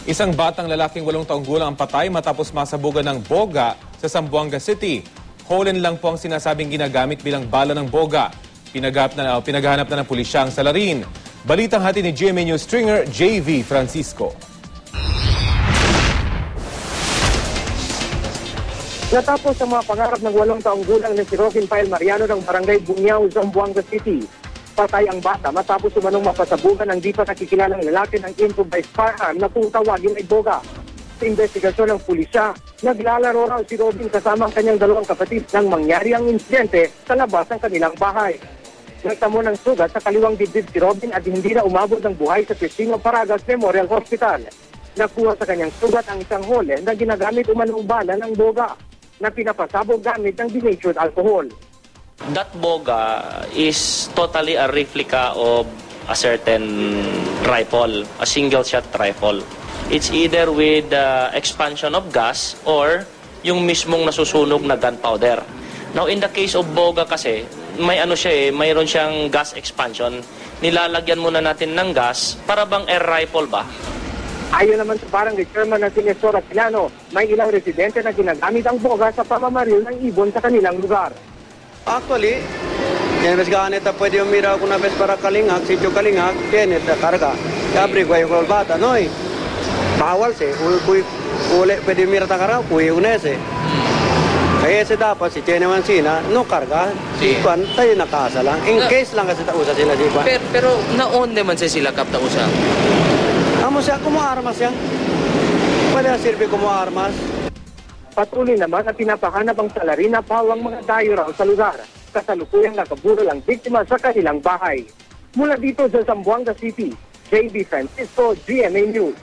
Isang batang lalaking 8 taong gulang ang patay matapos masabugan ng boga sa Zamboanga City. Holen lang po ang sinasabing ginagamit bilang bala ng boga. Pinaghahanap na ng pulisya ang salarin. Balitang hati ni GMA News stringer JV Francisco. Natapos ang mga pangarap ng 8 taong gulang na si Robin Pael Mariano ng Barangay Bunyaw, Zamboanga City. Patay ang bata matapos umanong mapasabugan ng di pa nakikilalang lalaki ng improvised firearm na kung tawagin ay boga. Sa investigasyon ng pulisya, naglalaro raw si Robin kasama ang kanyang 2 kapatid nang mangyari ang insidente sa labas ng kanilang bahay. Nagtamo ng sugat sa kaliwang dibdib si Robin at hindi na umabot ng buhay sa Cristino Paragas Memorial Hospital. Nakuha sa kanyang sugat ang isang hole na ginagamit umanong bala ng boga na pinapasabog gamit ng denatured alcohol. That boga is totally a replica of a certain rifle, a single-shot rifle. It's either with expansion of gas or yung mismong nasusunog na gunpowder. Now, in the case of boga kasi, mayroon siyang gas expansion. Nilalagyan muna natin ng gas para bang air rifle ba? Ayon naman sa barangay chairman ng Sinestor Aquilano, may ilang residente na ginagamit ang boga sa pamamaril ng ibon sa kanilang lugar. Actually, yan mas ganit pwede umira ko na bes para kalingak, sityo kalingak, kenet na karga. Kabri ko yung bata, noy. Bawal se, uli pwede umira ta karaw, kuy unese. Kaya se dapat si Tiene Mancina, no karga, sikuan tayo nakasa lang. In case lang kasi tausa sila sikuan. Pero naon naman sa sila kap tausa? Amo siya kumo armas yan. Pwede sirbi kumo armas. Patuloy naman at pinapahanap ang salarin na pawang mga dayo raw sa lugar. Kasalukuyang nakaburol ang biktima sa kanilang bahay. Mula dito sa Zamboanga City, JB Francisco, GMA News.